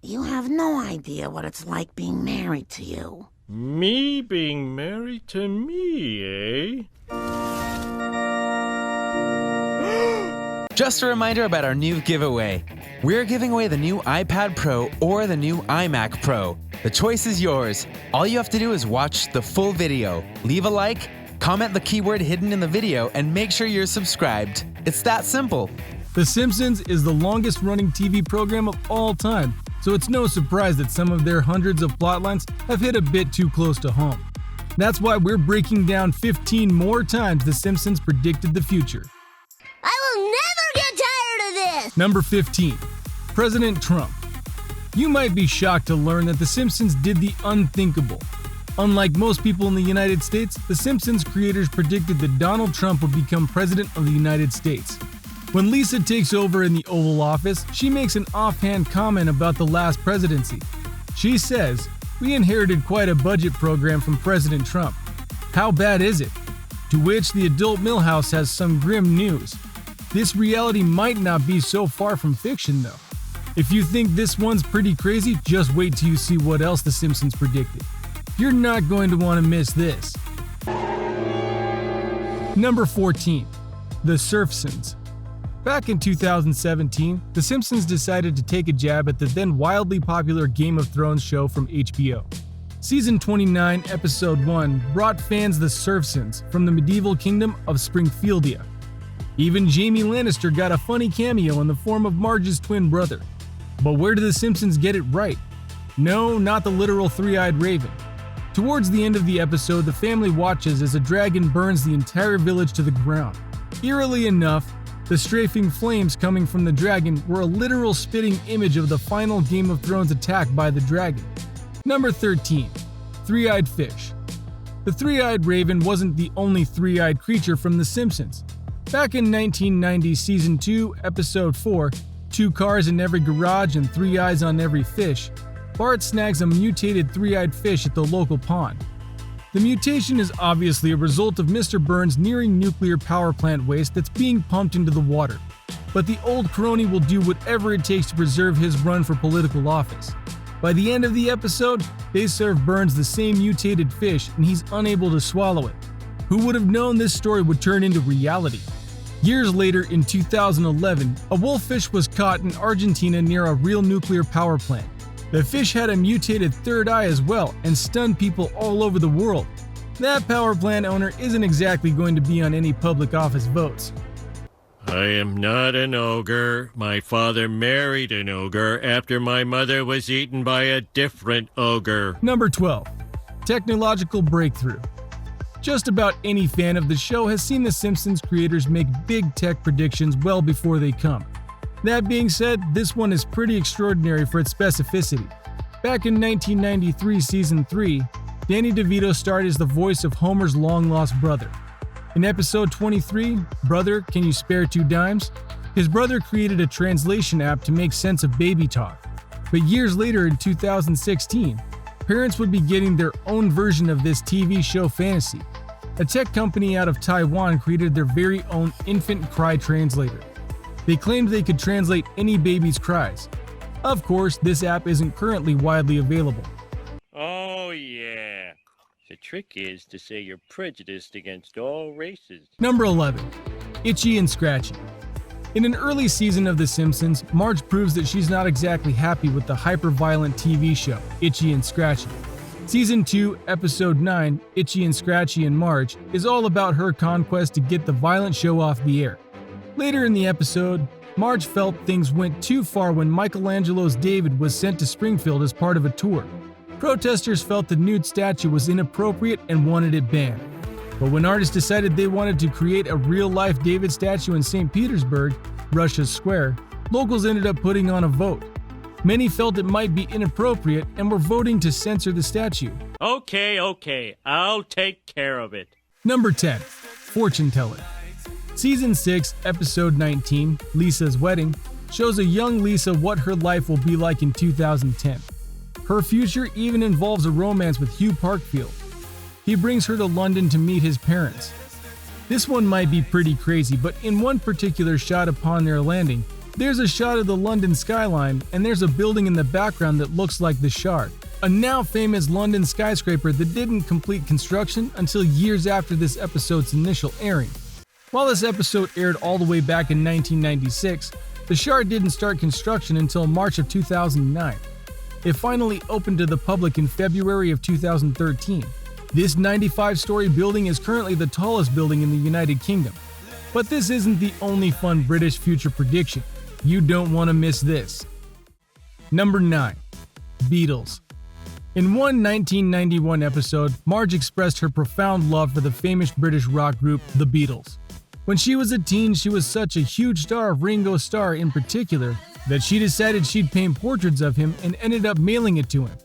You have no idea what it's like being married to you. Me being married to me, eh? Just a reminder about our new giveaway. We're giving away the new iPad Pro or the new iMac Pro. The choice is yours. All you have to do is watch the full video, leave a like, comment the keyword hidden in the video, and make sure you're subscribed. It's that simple. The Simpsons is the longest-running TV program of all time, so it's no surprise that some of their hundreds of plotlines have hit a bit too close to home. That's why we're breaking down 15 more times The Simpsons predicted the future. I will never get tired of this! Number 15. President Trump. You might be shocked to learn that The Simpsons did the unthinkable. Unlike most people in the United States, The Simpsons creators predicted that Donald Trump would become president of the United States. When Lisa takes over in the Oval Office, she makes an offhand comment about the last presidency. She says, "We inherited quite a budget program from President Trump. How bad is it?" To which the adult Milhouse has some grim news. This reality might not be so far from fiction, though. If you think this one's pretty crazy, just wait till you see what else The Simpsons predicted. You're not going to want to miss this. Number 14. The Surfsons. Back in 2017, The Simpsons decided to take a jab at the then wildly popular Game of Thrones show from HBO. Season 29, Episode 1 brought fans the Surfsons from the medieval kingdom of Springfieldia. Even Jaime Lannister got a funny cameo in the form of Marge's twin brother. But where did The Simpsons get it right? No, not the literal three-eyed raven. Towards the end of the episode, the family watches as a dragon burns the entire village to the ground. Eerily enough, the strafing flames coming from the dragon were a literal spitting image of the final Game of Thrones attack by the dragon. Number 13. Three-eyed fish. The three-eyed raven wasn't the only three-eyed creature from The Simpsons. Back in 1990 Season 2, Episode 4, 2 Cars in Every Garage and 3 Eyes on Every Fish, Bart snags a mutated three-eyed fish at the local pond. The mutation is obviously a result of Mr. Burns' nearing nuclear power plant waste that's being pumped into the water. But the old crony will do whatever it takes to preserve his run for political office. By the end of the episode, they serve Burns the same mutated fish and he's unable to swallow it. Who would have known this story would turn into reality? Years later, in 2011, a wolffish was caught in Argentina near a real nuclear power plant. The fish had a mutated third eye as well and stunned people all over the world. That power plant owner isn't exactly going to be on any public office votes. I am not an ogre. My father married an ogre after my mother was eaten by a different ogre. Number 12. Technological breakthrough. Just about any fan of the show has seen The Simpsons creators make big tech predictions well before they come. That being said, this one is pretty extraordinary for its specificity. Back in 1993 Season 3, Danny DeVito starred as the voice of Homer's long-lost brother. In episode 23, Brother, Can You Spare 2 Dimes?, his brother created a translation app to make sense of baby talk. But years later in 2016, parents would be getting their own version of this TV show fantasy. A tech company out of Taiwan created their very own infant cry translator. They claimed they could translate any baby's cries. Of course, this app isn't currently widely available. Oh, yeah. The trick is to say you're prejudiced against all races. Number 11. Itchy and Scratchy. In an early season of The Simpsons, Marge proves that she's not exactly happy with the hyper-violent TV show, Itchy and Scratchy. Season 2, Episode 9, Itchy and Scratchy and Marge, is all about her conquest to get the violent show off the air. Later in the episode, Marge felt things went too far when Michelangelo's David was sent to Springfield as part of a tour. Protesters felt the nude statue was inappropriate and wanted it banned. But when artists decided they wanted to create a real-life David statue in St. Petersburg, Russia's square, locals ended up putting on a vote. Many felt it might be inappropriate and were voting to censor the statue. Okay, I'll take care of it. Number 10. Fortune Teller. Season 6, Episode 19, Lisa's Wedding, shows a young Lisa what her life will be like in 2010. Her future even involves a romance with Hugh Parkfield. He brings her to London to meet his parents. This one might be pretty crazy, but in one particular shot upon their landing, There's a shot of the London skyline, and there's a building in the background that looks like the Shard, a now famous London skyscraper that didn't complete construction until years after this episode's initial airing. While this episode aired all the way back in 1996, the Shard didn't start construction until March of 2009. It finally opened to the public in February of 2013. This 95-story building is currently the tallest building in the United Kingdom. But this isn't the only fun British future prediction. You don't want to miss this. Number 9. Beatles. In one 1991 episode, Marge expressed her profound love for the famous British rock group, the Beatles. When she was a teen, she was such a huge star of Ringo Starr in particular that she decided she'd paint portraits of him and ended up mailing it to him.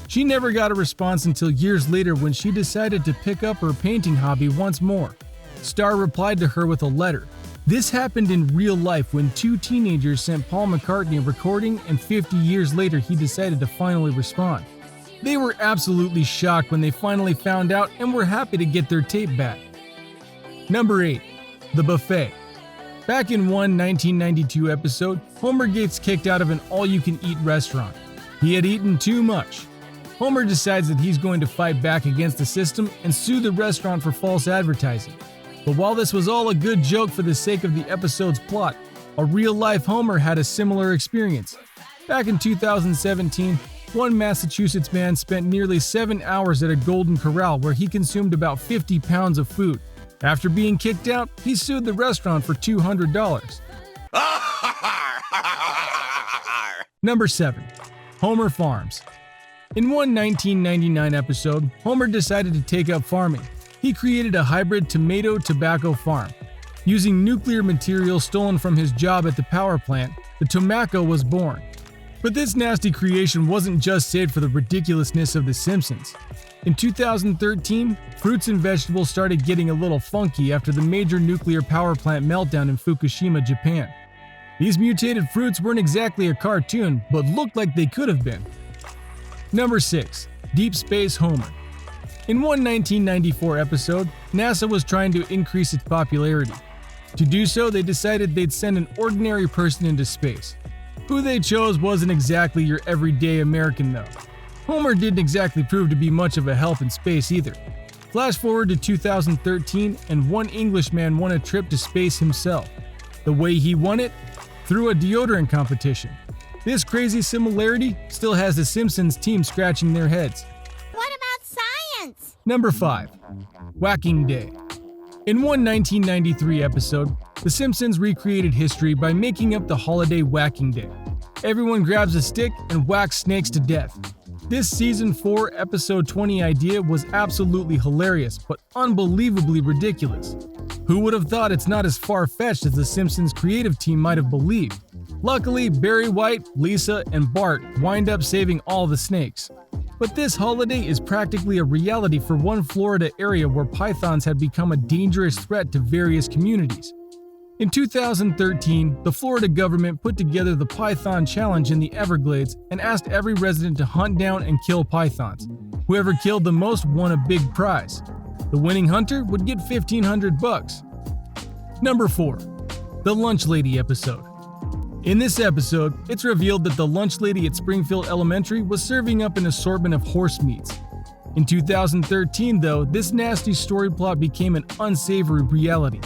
She never got a response until years later when she decided to pick up her painting hobby once more. Starr replied to her with a letter. This happened in real life when two teenagers sent Paul McCartney a recording, and 50 years later he decided to finally respond. They were absolutely shocked when they finally found out and were happy to get their tape back. Number 8. The Buffet. Back in one 1992 episode, Homer gets kicked out of an all-you-can-eat restaurant. He had eaten too much. Homer decides that he's going to fight back against the system and sue the restaurant for false advertising. But while this was all a good joke for the sake of the episode's plot, a real-life Homer had a similar experience. Back in 2017, one Massachusetts man spent nearly 7 hours at a Golden Corral where he consumed about 50 pounds of food. After being kicked out, he sued the restaurant for $200. Number 7. Homer Farms. In one 1999 episode, Homer decided to take up farming. He created a hybrid tomato-tobacco farm. Using nuclear material stolen from his job at the power plant, the tobacco was born. But this nasty creation wasn't just saved for the ridiculousness of The Simpsons. In 2013, fruits and vegetables started getting a little funky after the major nuclear power plant meltdown in Fukushima, Japan. These mutated fruits weren't exactly a cartoon, but looked like they could have been. Number 6. Deep Space Homer. In one 1994 episode, NASA was trying to increase its popularity. To do so, they decided they'd send an ordinary person into space. Who they chose wasn't exactly your everyday American though. Homer didn't exactly prove to be much of a help in space either. Flash forward to 2013 and one Englishman won a trip to space himself. The way he won it? Through a deodorant competition. This crazy similarity still has the Simpsons team scratching their heads. What about science? Number 5. Whacking Day. In one 1993 episode, The Simpsons recreated history by making up the holiday Whacking Day. Everyone grabs a stick and whacks snakes to death. This season 4 episode 20 idea was absolutely hilarious, but unbelievably ridiculous. Who would have thought it's not as far-fetched as the Simpsons creative team might have believed? Luckily, Barry White, Lisa, and Bart wind up saving all the snakes. But this holiday is practically a reality for one Florida area where pythons had become a dangerous threat to various communities. In 2013, the Florida government put together the Python Challenge in the Everglades and asked every resident to hunt down and kill pythons. Whoever killed the most won a big prize. The winning hunter would get $1,500. Number 4. The Lunch Lady episode. In this episode, it's revealed that the lunch lady at Springfield Elementary was serving up an assortment of horse meats. In 2013, though, this nasty story plot became an unsavory reality.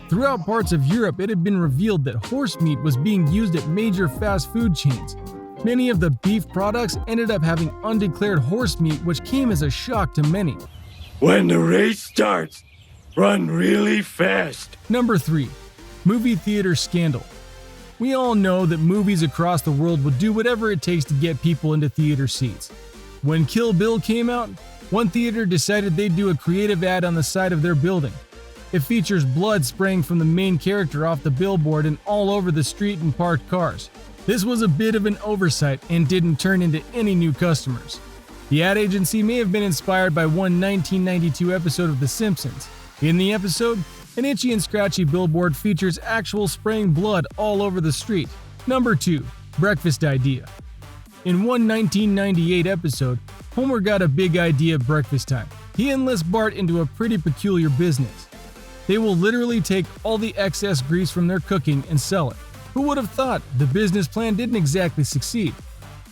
Throughout parts of Europe, it had been revealed that horse meat was being used at major fast food chains. Many of the beef products ended up having undeclared horse meat, which came as a shock to many. When the race starts, run really fast. Number 3. Movie Theater Scandal. We all know that movies across the world will do whatever it takes to get people into theater seats. When Kill Bill came out, one theater decided they'd do a creative ad on the side of their building. It features blood spraying from the main character off the billboard and all over the street and parked cars. This was a bit of an oversight and didn't turn into any new customers. The ad agency may have been inspired by one 1992 episode of The Simpsons. In the episode, an itchy and scratchy billboard features actual spraying blood all over the street. Number 2. Breakfast Idea. In one 1998 episode, Homer got a big idea at breakfast time. He enlists Bart into a pretty peculiar business. They will literally take all the excess grease from their cooking and sell it. Who would have thought the business plan didn't exactly succeed?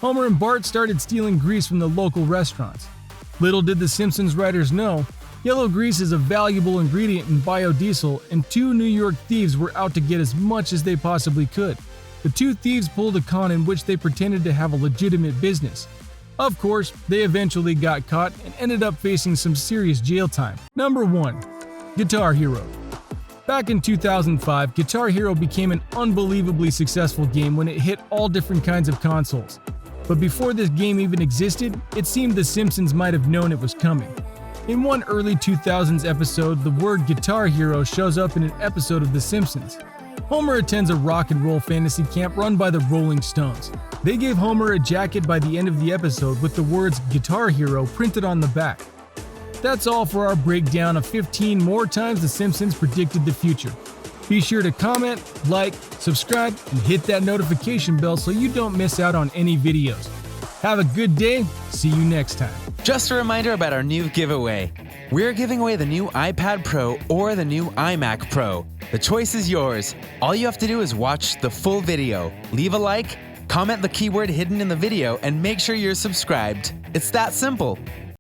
Homer and Bart started stealing grease from the local restaurants. Little did the Simpsons writers know, yellow grease is a valuable ingredient in biodiesel, and two New York thieves were out to get as much as they possibly could. The two thieves pulled a con in which they pretended to have a legitimate business. Of course, they eventually got caught and ended up facing some serious jail time. Number 1. Guitar Hero. Back in 2005, Guitar Hero became an unbelievably successful game when it hit all different kinds of consoles. But before this game even existed, it seemed the Simpsons might have known it was coming. In one early 2000s episode, the word Guitar Hero shows up in an episode of The Simpsons. Homer attends a rock and roll fantasy camp run by the Rolling Stones. They gave Homer a jacket by the end of the episode with the words Guitar Hero printed on the back. That's all for our breakdown of 15 more times The Simpsons predicted the future. Be sure to comment, like, subscribe, and hit that notification bell so you don't miss out on any videos. Have a good day. See you next time. Just a reminder about our new giveaway. We're giving away the new iPad Pro or the new iMac Pro. The choice is yours. All you have to do is watch the full video, leave a like, comment the keyword hidden in the video, and make sure you're subscribed. It's that simple.